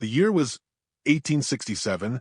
The year was 1867,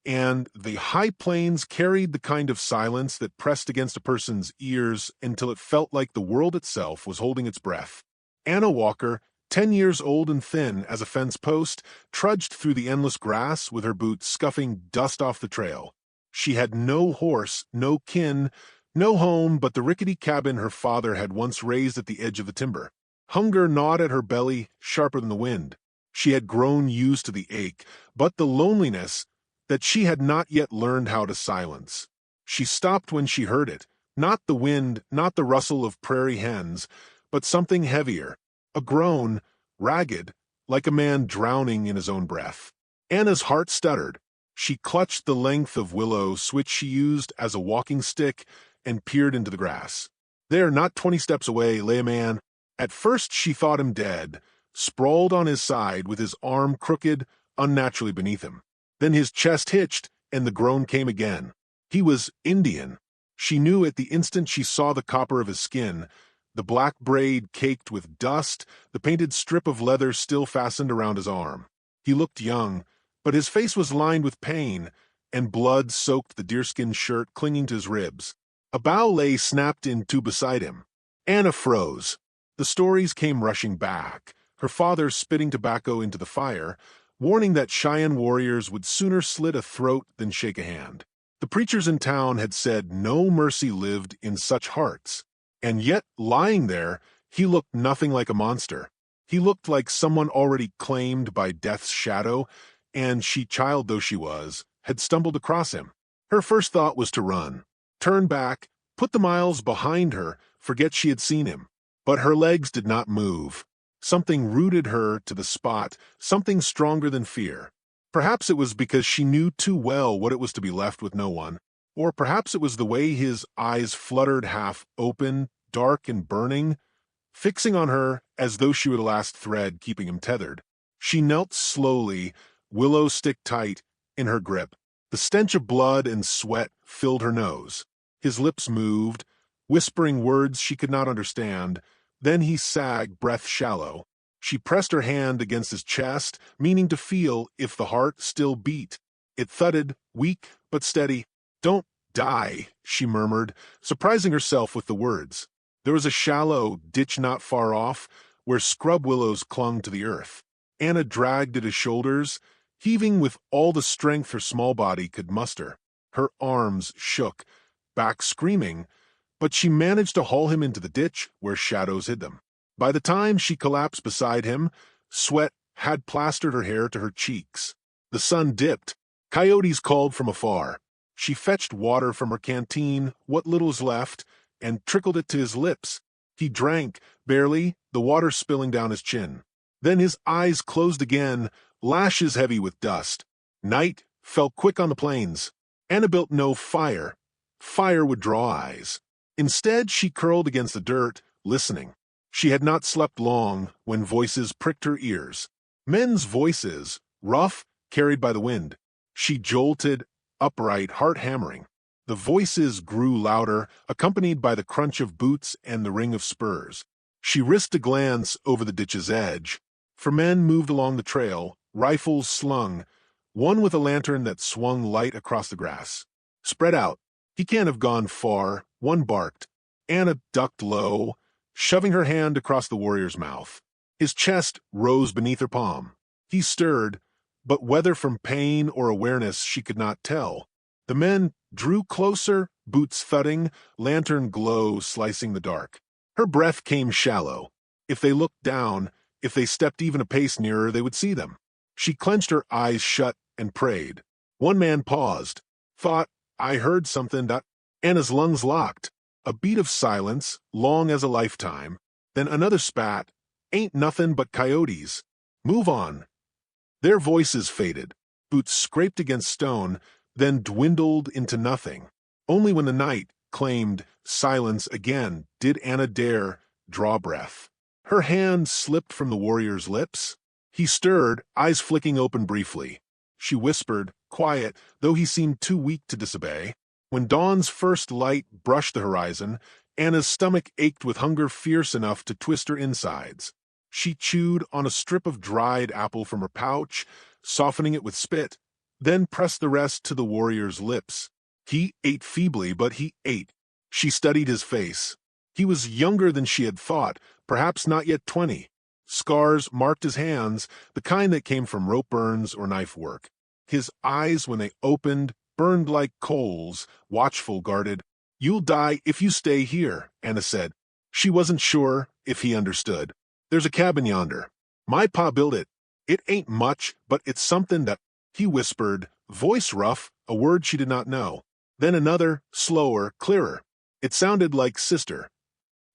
and the high plains carried the kind of silence that pressed against a person's ears until it felt like the world itself was holding its breath. Anna Walker, 10 years old and thin as a fence post, trudged through the endless grass with her boots scuffing dust off the trail. She had no horse, no kin, no home but the rickety cabin her father had once raised at the edge of the timber. Hunger gnawed at her belly, sharper than the wind. She had grown used to the ache, but the loneliness that she had not yet learned how to silence. She stopped when she heard it, not the wind, not the rustle of prairie hens, but something heavier, a groan, ragged, like a man drowning in his own breath. Anna's heart stuttered. She clutched the length of willow which she used as a walking stick and peered into the grass. There, not 20 steps away, lay a man. At first she thought him dead, sprawled on his side with his arm crooked unnaturally beneath him. Then his chest hitched, and the groan came again. He was Indian. She knew at the instant she saw the copper of his skin, the black braid caked with dust, the painted strip of leather still fastened around his arm. He looked young, but his face was lined with pain, and blood soaked the deerskin shirt clinging to his ribs. A bough lay snapped in two beside him. Anna froze. The stories came rushing back, her father spitting tobacco into the fire, warning that Cheyenne warriors would sooner slit a throat than shake a hand. The preachers in town had said no mercy lived in such hearts. And yet, lying there, he looked nothing like a monster. He looked like someone already claimed by death's shadow, and she, child though she was, had stumbled across him. Her first thought was to run, turn back, put the miles behind her, forget she had seen him. But her legs did not move. Something rooted her to the spot, something stronger than fear. Perhaps it was because she knew too well what it was to be left with no one. Or perhaps it was the way his eyes fluttered half open, dark and burning, fixing on her as though she were the last thread keeping him tethered. She knelt slowly, willow stick tight, in her grip. The stench of blood and sweat filled her nose. His lips moved, whispering words she could not understand. Then he sagged, breath shallow. She pressed her hand against his chest, meaning to feel if the heart still beat. It thudded, weak but steady. "Don't die," she murmured, surprising herself with the words. There was a shallow ditch not far off, where scrub willows clung to the earth. Anna dragged at his shoulders, heaving with all the strength her small body could muster. Her arms shook, back screaming, but she managed to haul him into the ditch where shadows hid them. By the time she collapsed beside him, sweat had plastered her hair to her cheeks. The sun dipped. Coyotes called from afar. She fetched water from her canteen, what little was left, and trickled it to his lips. He drank, barely, the water spilling down his chin. Then his eyes closed again, lashes heavy with dust. Night fell quick on the plains. Anna built no fire. Fire would draw eyes. Instead, she curled against the dirt, listening. She had not slept long when voices pricked her ears. Men's voices, rough, carried by the wind. She jolted, upright, heart hammering. The voices grew louder, accompanied by the crunch of boots and the ring of spurs. She risked a glance over the ditch's edge. For men moved along the trail, rifles slung, one with a lantern that swung light across the grass. "Spread out. He can't have gone far," one barked. Anna ducked low, shoving her hand across the warrior's mouth. His chest rose beneath her palm. He stirred, but whether from pain or awareness she could not tell. The men drew closer, boots thudding, lantern glow slicing the dark. Her breath came shallow. If they looked down, if they stepped even a pace nearer, they would see them. She clenched her eyes shut and prayed. One man paused, thought, "I heard something." Anna's lungs locked. A beat of silence, long as a lifetime. Then another spat. "Ain't nothing but coyotes. Move on." Their voices faded. Boots scraped against stone, then dwindled into nothing. Only when the night claimed silence again did Anna dare draw breath. Her hand slipped from the warrior's lips. He stirred, eyes flicking open briefly. She whispered, quiet, though he seemed too weak to disobey. When dawn's first light brushed the horizon, Anna's stomach ached with hunger fierce enough to twist her insides. She chewed on a strip of dried apple from her pouch, softening it with spit, then pressed the rest to the warrior's lips. He ate feebly, but he ate. She studied his face. He was younger than she had thought, perhaps not yet 20. Scars marked his hands, the kind that came from rope burns or knife work. His eyes, when they opened, burned like coals, watchful, guarded. "You'll die if you stay here," Anna said. She wasn't sure if he understood. "There's a cabin yonder. My pa built it. It ain't much, but it's something that—" He whispered, voice rough, a word she did not know. Then another, slower, clearer. It sounded like sister.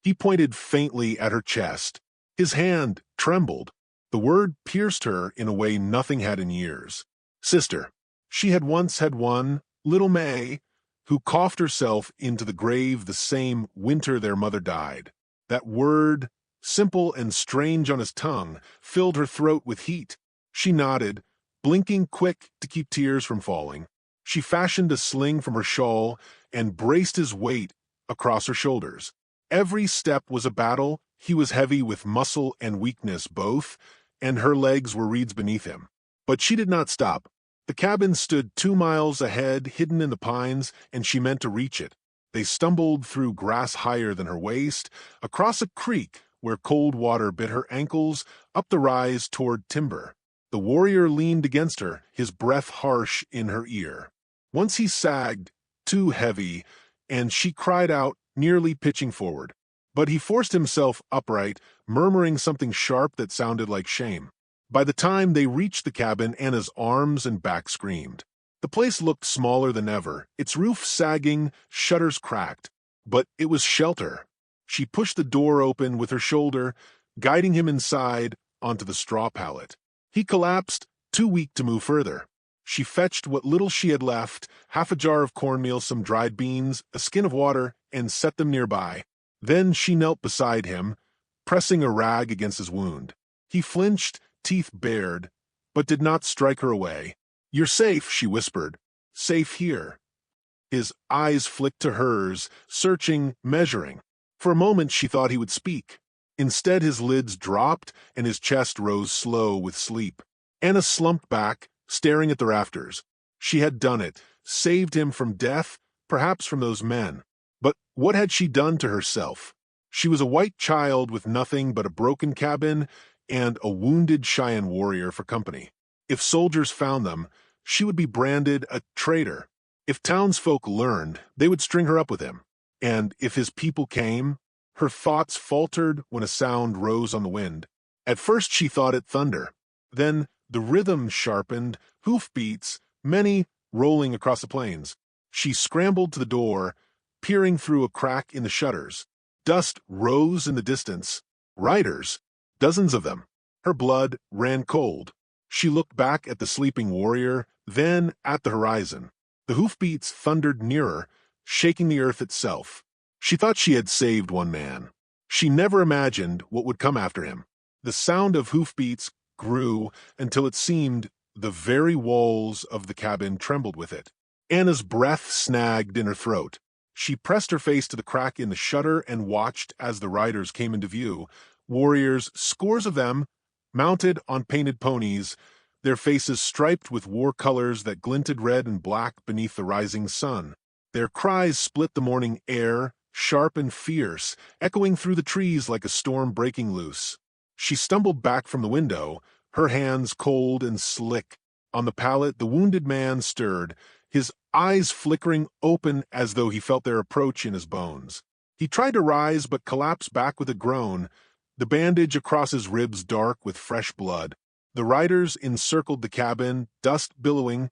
He pointed faintly at her chest. His hand trembled. The word pierced her in a way nothing had in years. Sister. She had once had one, little May, who coughed herself into the grave the same winter their mother died. That word, simple and strange on his tongue, filled her throat with heat. She nodded, blinking quick to keep tears from falling. She fashioned a sling from her shawl and braced his weight across her shoulders. Every step was a battle. He was heavy with muscle and weakness both, and her legs were reeds beneath him. But she did not stop. The cabin stood 2 miles ahead, hidden in the pines, and she meant to reach it. They stumbled through grass higher than her waist, across a creek where cold water bit her ankles, up the rise toward timber. The warrior leaned against her, his breath harsh in her ear. Once he sagged, too heavy, and she cried out, nearly pitching forward. But he forced himself upright, murmuring something sharp that sounded like shame. By the time they reached the cabin, Anna's arms and back screamed. The place looked smaller than ever, its roof sagging, shutters cracked. But it was shelter. She pushed the door open with her shoulder, guiding him inside onto the straw pallet. He collapsed, too weak to move further. She fetched what little she had left, half a jar of cornmeal, some dried beans, a skin of water, and set them nearby. Then she knelt beside him, pressing a rag against his wound. He flinched, teeth bared, but did not strike her away. "You're safe," she whispered. "Safe here." His eyes flicked to hers, searching, measuring. For a moment she thought he would speak. Instead his lids dropped and his chest rose slow with sleep. Anna slumped back, staring at the rafters. She had done it, saved him from death, perhaps from those men. But what had she done to herself? She was a white child with nothing but a broken cabin and a wounded Cheyenne warrior for company. If soldiers found them, she would be branded a traitor. If townsfolk learned, they would string her up with him. And if his people came, her thoughts faltered when a sound rose on the wind. At first she thought it thunder. Then the rhythm sharpened, hoofbeats, many rolling across the plains. She scrambled to the door, peering through a crack in the shutters. Dust rose in the distance. Riders. Dozens of them. Her blood ran cold. She looked back at the sleeping warrior, then at the horizon. The hoofbeats thundered nearer, shaking the earth itself. She thought she had saved one man. She never imagined what would come after him. The sound of hoofbeats grew until it seemed the very walls of the cabin trembled with it. Anna's breath snagged in her throat. She pressed her face to the crack in the shutter and watched as the riders came into view. Warriors, scores of them, mounted on painted ponies, their faces striped with war colors that glinted red and black beneath the rising sun. Their cries split the morning air, sharp and fierce, echoing through the trees like a storm breaking loose. She stumbled back from the window, her hands cold and slick. On the pallet, the wounded man stirred, his eyes flickering open as though he felt their approach in his bones. He tried to rise but collapsed back with a groan, the bandage across his ribs dark with fresh blood. The riders encircled the cabin, dust billowing,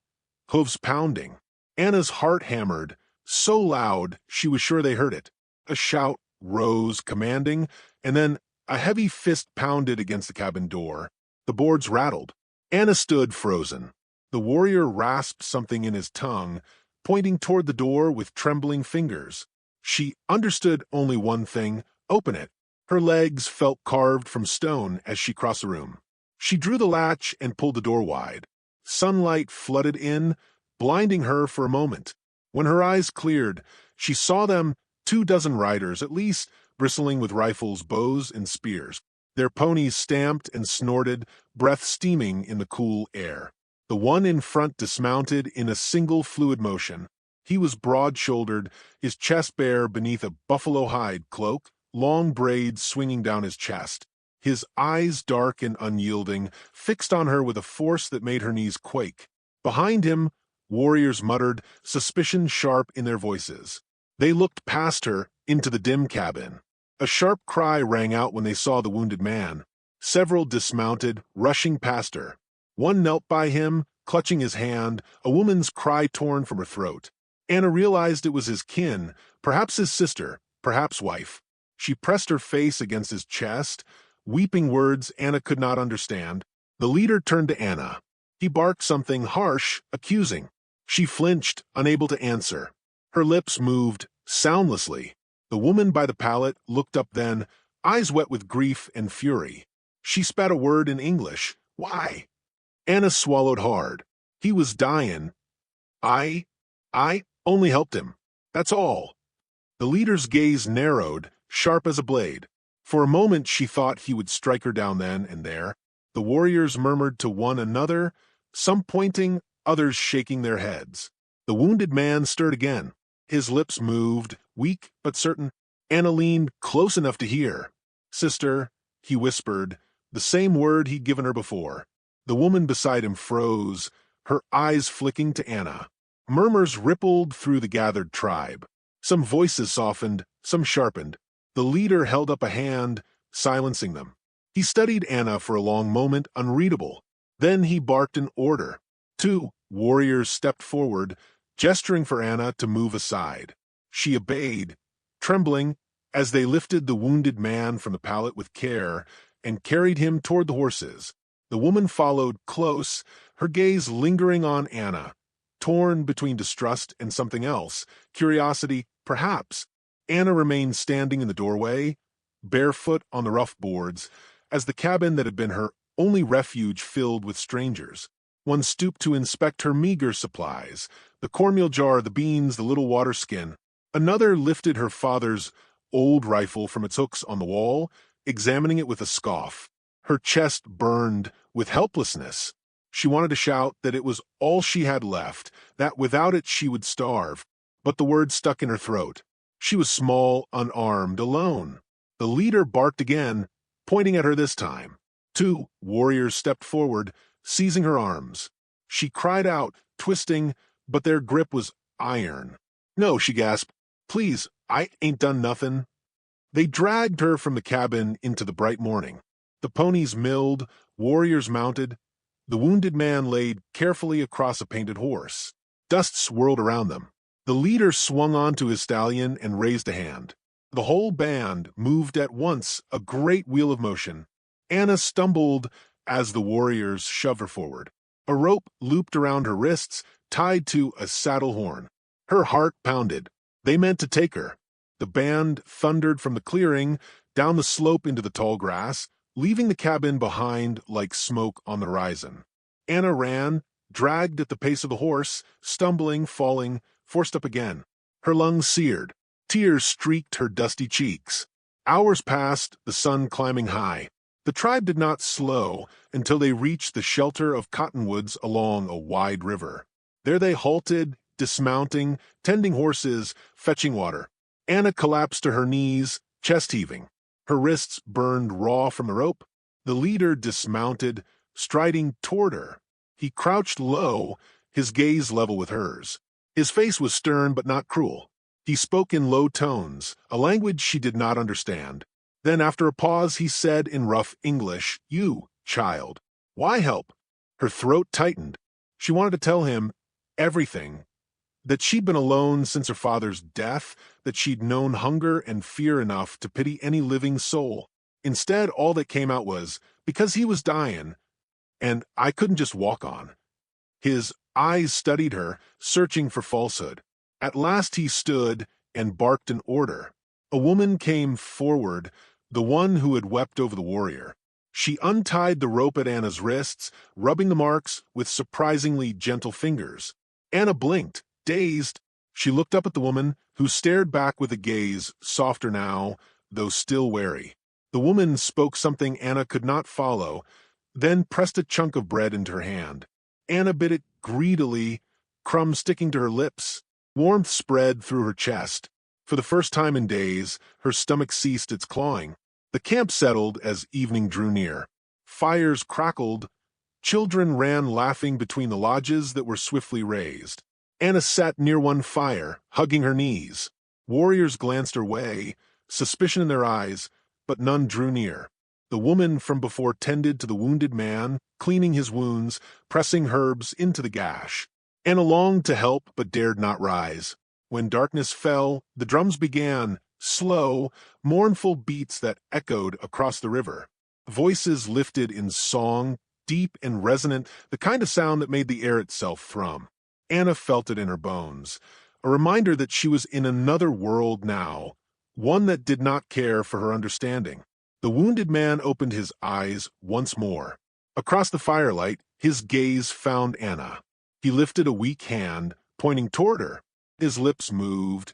hooves pounding. Anna's heart hammered, so loud she was sure they heard it. A shout rose, commanding, and then a heavy fist pounded against the cabin door. The boards rattled. Anna stood frozen. The warrior rasped something in his tongue, pointing toward the door with trembling fingers. She understood only one thing: open it. Her legs felt carved from stone as she crossed the room. She drew the latch and pulled the door wide. Sunlight flooded in, blinding her for a moment. When her eyes cleared, she saw them, 24 riders at least, bristling with rifles, bows, and spears. Their ponies stamped and snorted, breath steaming in the cool air. The one in front dismounted in a single fluid motion. He was broad-shouldered, his chest bare beneath a buffalo hide cloak, long braids swinging down his chest. His eyes, dark and unyielding, fixed on her with a force that made her knees quake. Behind him, warriors muttered, suspicion sharp in their voices. They looked past her, into the dim cabin. A sharp cry rang out when they saw the wounded man. Several dismounted, rushing past her. One knelt by him, clutching his hand, a woman's cry torn from her throat. Anna realized it was his kin, perhaps his sister, perhaps wife. She pressed her face against his chest, weeping words Anna could not understand. The leader turned to Anna. He barked something harsh, accusing. She flinched, unable to answer. Her lips moved, soundlessly. The woman by the pallet looked up then, eyes wet with grief and fury. She spat a word in English. Why? Anna swallowed hard. He was dying. I only helped him. That's all. The leader's gaze narrowed, sharp as a blade. For a moment she thought he would strike her down then and there. The warriors murmured to one another, some pointing, others shaking their heads. The wounded man stirred again. His lips moved, weak but certain. Anna leaned close enough to hear. Sister, he whispered, the same word he'd given her before. The woman beside him froze, her eyes flicking to Anna. Murmurs rippled through the gathered tribe. Some voices softened, some sharpened. The leader held up a hand, silencing them. He studied Anna for a long moment, unreadable. Then he barked an order. 2 warriors stepped forward, gesturing for Anna to move aside. She obeyed, trembling, as they lifted the wounded man from the pallet with care and carried him toward the horses. The woman followed close, her gaze lingering on Anna, torn between distrust and something else, curiosity, perhaps. Anna remained standing in the doorway, barefoot on the rough boards, as the cabin that had been her only refuge filled with strangers. One stooped to inspect her meager supplies, the cornmeal jar, the beans, the little water skin. Another lifted her father's old rifle from its hooks on the wall, examining it with a scoff. Her chest burned with helplessness. She wanted to shout that it was all she had left, that without it she would starve, but the words stuck in her throat. She was small, unarmed, alone. The leader barked again, pointing at her this time. 2 warriors stepped forward, seizing her arms. She cried out, twisting, but their grip was iron. No, she gasped. Please, I ain't done nothing. They dragged her from the cabin into the bright morning. The ponies milled, warriors mounted. The wounded man laid carefully across a painted horse. Dust swirled around them. The leader swung onto his stallion and raised a hand. The whole band moved at once, a great wheel of motion. Anna stumbled as the warriors shoved her forward. A rope looped around her wrists, tied to a saddle horn. Her heart pounded. They meant to take her. The band thundered from the clearing, down the slope into the tall grass, leaving the cabin behind like smoke on the horizon. Anna ran, dragged at the pace of the horse, stumbling, falling, forced up again. Her lungs seared. Tears streaked her dusty cheeks. Hours passed, the sun climbing high. The tribe did not slow until they reached the shelter of cottonwoods along a wide river. There they halted, dismounting, tending horses, fetching water. Anna collapsed to her knees, chest heaving. Her wrists burned raw from the rope. The leader dismounted, striding toward her. He crouched low, his gaze level with hers. His face was stern but not cruel. He spoke in low tones, a language she did not understand. Then, after a pause, he said in rough English, "You, child, why help?" Her throat tightened. She wanted to tell him everything, that she'd been alone since her father's death, that she'd known hunger and fear enough to pity any living soul. Instead, all that came out was, because he was dying, and I couldn't just walk on. His eyes studied her, searching for falsehood. At last he stood and barked an order. A woman came forward, the one who had wept over the warrior. She untied the rope at Anna's wrists, rubbing the marks with surprisingly gentle fingers. Anna blinked, dazed. She looked up at the woman, who stared back with a gaze softer now, though still wary. The woman spoke something Anna could not follow, then pressed a chunk of bread into her hand. Anna bit it greedily, crumbs sticking to her lips. Warmth spread through her chest. For the first time in days, her stomach ceased its clawing. The camp settled as evening drew near. Fires crackled. Children ran laughing between the lodges that were swiftly raised. Anna sat near one fire, hugging her knees. Warriors glanced her way, suspicion in their eyes, but none drew near. The woman from before tended to the wounded man, cleaning his wounds, pressing herbs into the gash. Anna longed to help but dared not rise. When darkness fell, the drums began, slow, mournful beats that echoed across the river. Voices lifted in song, deep and resonant, the kind of sound that made the air itself thrum. Anna felt it in her bones, a reminder that she was in another world now, one that did not care for her understanding. The wounded man opened his eyes once more. Across the firelight, his gaze found Anna. He lifted a weak hand, pointing toward her. His lips moved,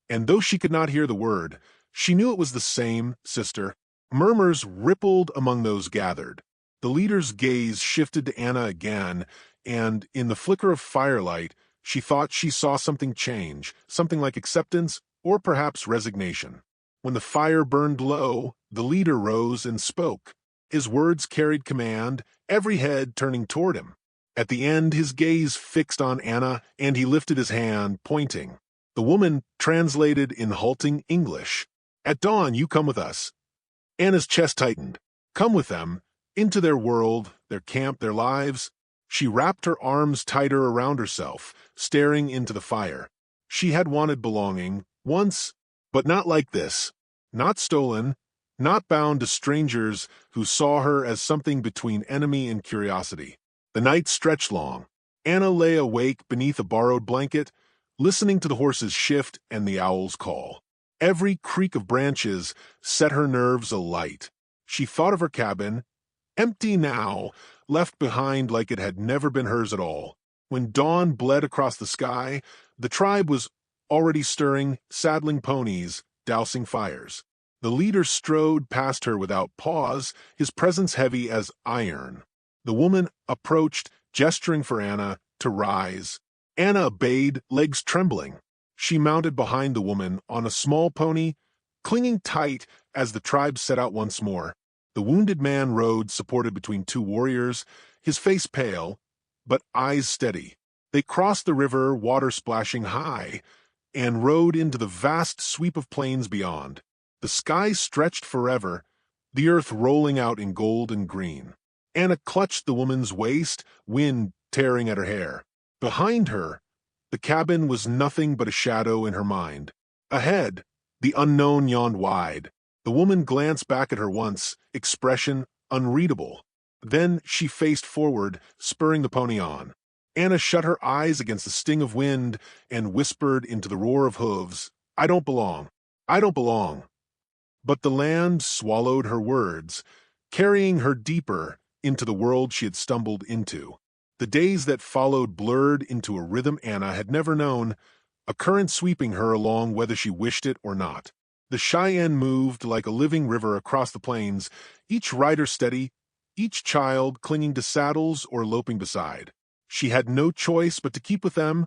and though she could not hear the word, she knew it was the same, sister. Murmurs rippled among those gathered. The leader's gaze shifted to Anna again, and in the flicker of firelight, she thought she saw something change, something like acceptance or perhaps resignation. When the fire burned low, the leader rose and spoke. His words carried command, every head turning toward him. At the end, his gaze fixed on Anna, and he lifted his hand, pointing. The woman translated in halting English. "At dawn, you come with us." Anna's chest tightened. Come with them, into their world, their camp, their lives. She wrapped her arms tighter around herself, staring into the fire. She had wanted belonging, once, but not like this. Not stolen, not bound to strangers who saw her as something between enemy and curiosity. The night stretched long. Anna lay awake beneath a borrowed blanket, listening to the horses shift and the owls call. Every creak of branches set her nerves alight. She thought of her cabin, empty now, left behind like it had never been hers at all. When dawn bled across the sky, the tribe was already stirring, saddling ponies, dousing fires. The leader strode past her without pause, his presence heavy as iron. The woman approached, gesturing for Anna to rise. Anna obeyed, legs trembling. She mounted behind the woman on a small pony, clinging tight as the tribe set out once more. The wounded man rode, supported between two warriors, his face pale, but eyes steady. They crossed the river, water splashing high, and rode into the vast sweep of plains beyond. The sky stretched forever, the earth rolling out in gold and green. Anna clutched the woman's waist, wind tearing at her hair. Behind her, the cabin was nothing but a shadow in her mind. Ahead, the unknown yawned wide. The woman glanced back at her once, expression unreadable. Then she faced forward, spurring the pony on. Anna shut her eyes against the sting of wind and whispered into the roar of hooves, "I don't belong. I don't belong." But the land swallowed her words, carrying her deeper into the world she had stumbled into. The days that followed blurred into a rhythm Anna had never known, a current sweeping her along whether she wished it or not. The Cheyenne moved like a living river across the plains, each rider steady, each child clinging to saddles or loping beside. She had no choice but to keep with them,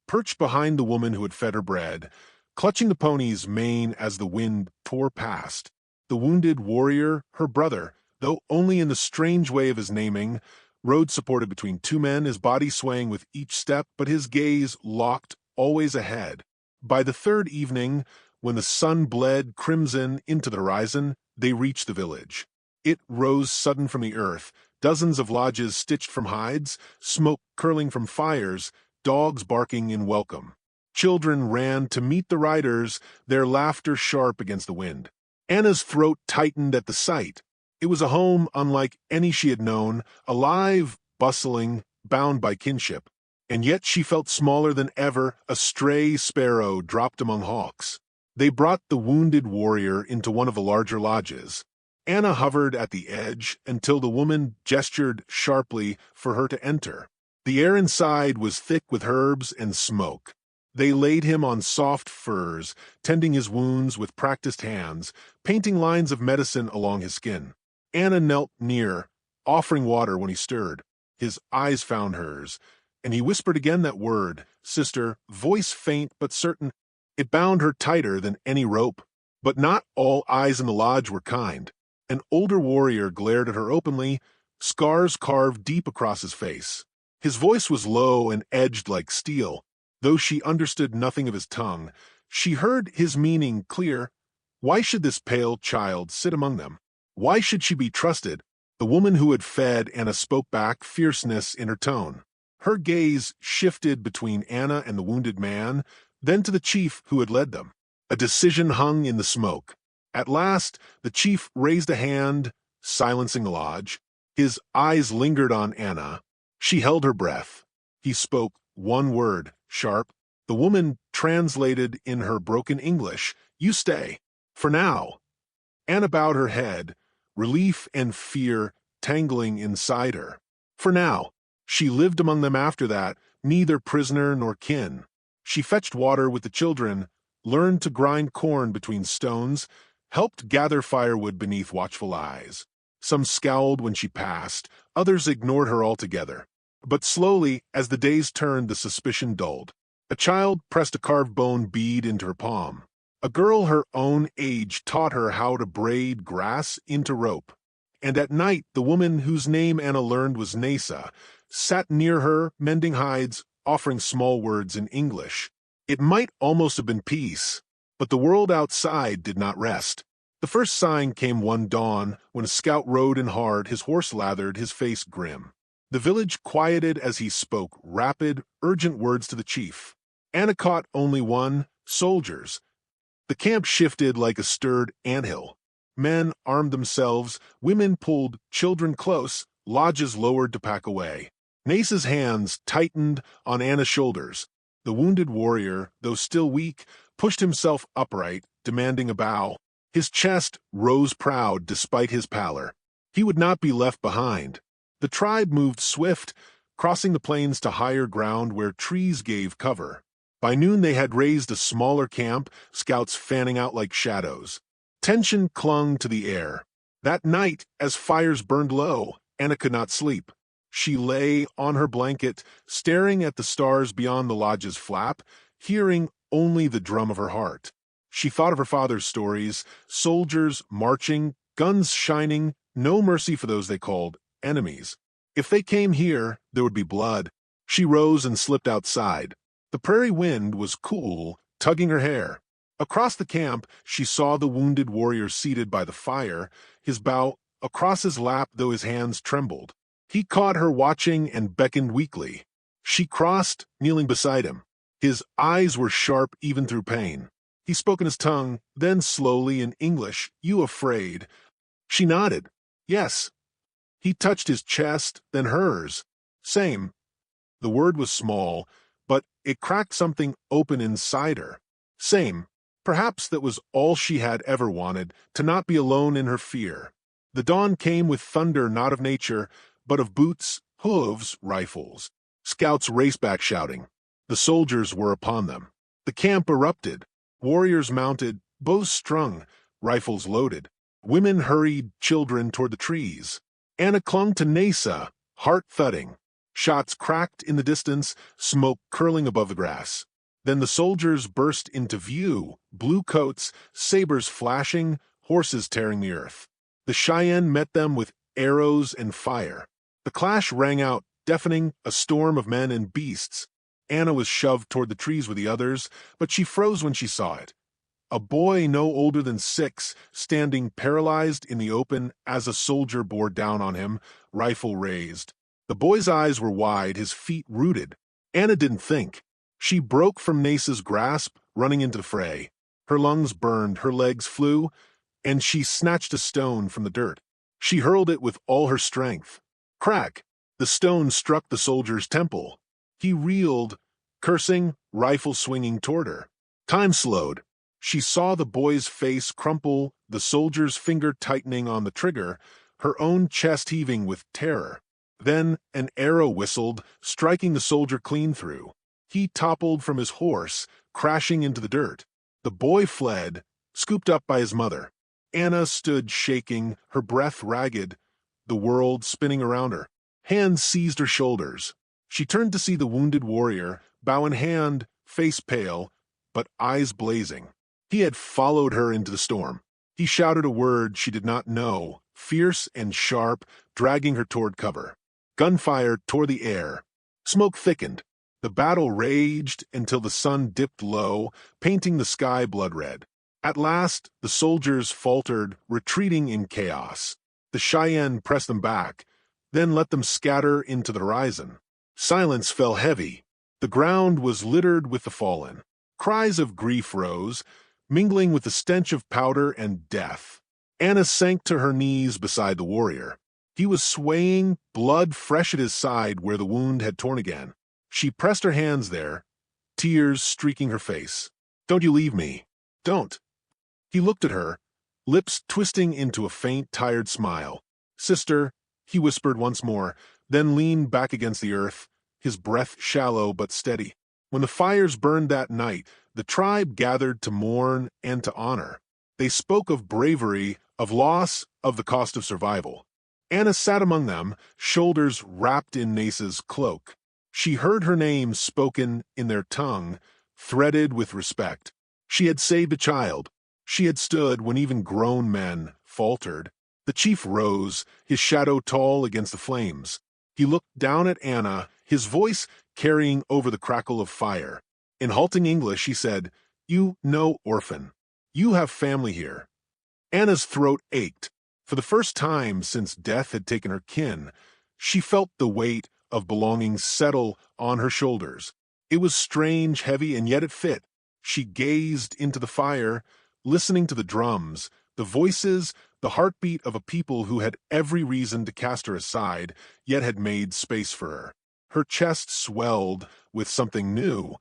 perched behind the woman who had fed her bread, clutching the pony's mane as the wind tore past. The wounded warrior, her brother, though only in the strange way of his naming, rode supported between two men, his body swaying with each step, but his gaze locked always ahead. By the third evening, when the sun bled crimson into the horizon, they reached the village. It rose sudden from the earth, dozens of lodges stitched from hides, smoke curling from fires, dogs barking in welcome. Children ran to meet the riders, their laughter sharp against the wind. Anna's throat tightened at the sight. It was a home unlike any she had known, alive, bustling, bound by kinship. And yet she felt smaller than ever, a stray sparrow dropped among hawks. They brought the wounded warrior into one of the larger lodges. Anna hovered at the edge until the woman gestured sharply for her to enter. The air inside was thick with herbs and smoke. They laid him on soft furs, tending his wounds with practiced hands, painting lines of medicine along his skin. Anna knelt near, offering water when he stirred. His eyes found hers, and he whispered again that word, sister, voice faint but certain. It bound her tighter than any rope. But not all eyes in the lodge were kind. An older warrior glared at her openly, scars carved deep across his face. His voice was low and edged like steel. Though she understood nothing of his tongue, she heard his meaning clear. Why should this pale child sit among them? Why should she be trusted? The woman who had fed Anna spoke back, fierceness in her tone. Her gaze shifted between Anna and the wounded man, then to the chief who had led them. A decision hung in the smoke. At last, the chief raised a hand, silencing the lodge. His eyes lingered on Anna. She held her breath. He spoke one word, sharp. The woman translated in her broken English, "You stay. For now." Anna bowed her head, relief and fear tangling inside her. For now. She lived among them after that, neither prisoner nor kin. She fetched water with the children, learned to grind corn between stones, helped gather firewood beneath watchful eyes. Some scowled when she passed, others ignored her altogether. But slowly, as the days turned, the suspicion dulled. A child pressed a carved bone bead into her palm. A girl her own age taught her how to braid grass into rope. And at night, the woman whose name Anna learned was Nasa sat near her, mending hides, offering small words in English. It might almost have been peace, but the world outside did not rest. The first sign came one dawn, when a scout rode in hard, his horse lathered, his face grim. The village quieted as he spoke rapid, urgent words to the chief. Anna caught only one, soldiers. The camp shifted like a stirred anthill. Men armed themselves, women pulled children close, lodges lowered to pack away. Nasa's hands tightened on Anna's shoulders. The wounded warrior, though still weak, pushed himself upright, demanding a bow. His chest rose proud despite his pallor. He would not be left behind. The tribe moved swift, crossing the plains to higher ground where trees gave cover. By noon they had raised a smaller camp, scouts fanning out like shadows. Tension clung to the air. That night, as fires burned low, Anna could not sleep. She lay on her blanket, staring at the stars beyond the lodge's flap, hearing only the drum of her heart. She thought of her father's stories, soldiers marching, guns shining, no mercy for those they called enemies. If they came here, there would be blood. She rose and slipped outside. The prairie wind was cool, tugging her hair. Across the camp, she saw the wounded warrior seated by the fire, his bow across his lap though his hands trembled. He caught her watching and beckoned weakly. She crossed, kneeling beside him. His eyes were sharp even through pain. He spoke in his tongue, then slowly in English, "You afraid?" She nodded. "Yes." He touched his chest, then hers. "Same." The word was small, but it cracked something open inside her. Same. Perhaps that was all she had ever wanted, to not be alone in her fear. The dawn came with thunder not of nature, but of boots, hooves, rifles. Scouts raced back shouting. The soldiers were upon them. The camp erupted. Warriors mounted, bows strung, rifles loaded. Women hurried children toward the trees. Anna clung to Nasa, heart thudding. Shots cracked in the distance, smoke curling above the grass. Then the soldiers burst into view, blue coats, sabers flashing, horses tearing the earth. The Cheyenne met them with arrows and fire. The clash rang out, deafening, a storm of men and beasts. Anna was shoved toward the trees with the others, but she froze when she saw it. A boy no older than 6, standing paralyzed in the open as a soldier bore down on him, rifle raised. The boy's eyes were wide, his feet rooted. Anna didn't think. She broke from Nasa's grasp, running into the fray. Her lungs burned, her legs flew, and she snatched a stone from the dirt. She hurled it with all her strength. Crack! The stone struck the soldier's temple. He reeled, cursing, rifle swinging toward her. Time slowed. She saw the boy's face crumple, the soldier's finger tightening on the trigger, her own chest heaving with terror. Then an arrow whistled, striking the soldier clean through. He toppled from his horse, crashing into the dirt. The boy fled, scooped up by his mother. Anna stood shaking, her breath ragged, the world spinning around her. Hands seized her shoulders. She turned to see the wounded warrior, bow in hand, face pale, but eyes blazing. He had followed her into the storm. He shouted a word she did not know, fierce and sharp, dragging her toward cover. Gunfire tore the air. Smoke thickened. The battle raged until the sun dipped low, painting the sky blood-red. At last, the soldiers faltered, retreating in chaos. The Cheyenne pressed them back, then let them scatter into the horizon. Silence fell heavy. The ground was littered with the fallen. Cries of grief rose, mingling with the stench of powder and death. Anna sank to her knees beside the warrior. He was swaying, blood fresh at his side where the wound had torn again. She pressed her hands there, tears streaking her face. "Don't you leave me. Don't." He looked at her, lips twisting into a faint, tired smile. "Sister," he whispered once more, then leaned back against the earth, his breath shallow but steady. When the fires burned that night, the tribe gathered to mourn and to honor. They spoke of bravery, of loss, of the cost of survival. Anna sat among them, shoulders wrapped in Nace's cloak. She heard her name spoken in their tongue, threaded with respect. She had saved a child. She had stood when even grown men faltered. The chief rose, his shadow tall against the flames. He looked down at Anna, his voice carrying over the crackle of fire. In halting English, he said, "You know Orphan. You have family here." Anna's throat ached. For the first time since death had taken her kin, she felt the weight of belonging settle on her shoulders. It was strange, heavy, and yet it fit. She gazed into the fire, listening to the drums, the voices, the heartbeat of a people who had every reason to cast her aside, yet had made space for her. Her chest swelled with something new,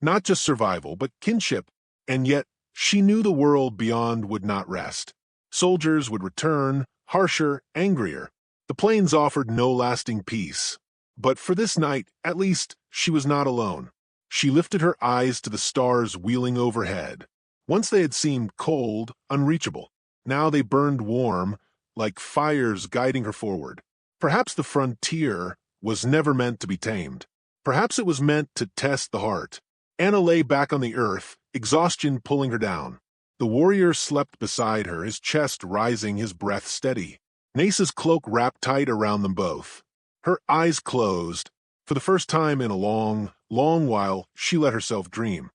not just survival, but kinship, and yet she knew the world beyond would not rest. Soldiers would return, harsher, angrier. The plains offered no lasting peace. But for this night, at least, she was not alone. She lifted her eyes to the stars wheeling overhead. Once they had seemed cold, unreachable. Now they burned warm, like fires guiding her forward. Perhaps the frontier was never meant to be tamed. Perhaps it was meant to test the heart. Anna lay back on the earth, exhaustion pulling her down. The warrior slept beside her, his chest rising, his breath steady. Nace's cloak wrapped tight around them both. Her eyes closed. For the first time in a long, long while, she let herself dream.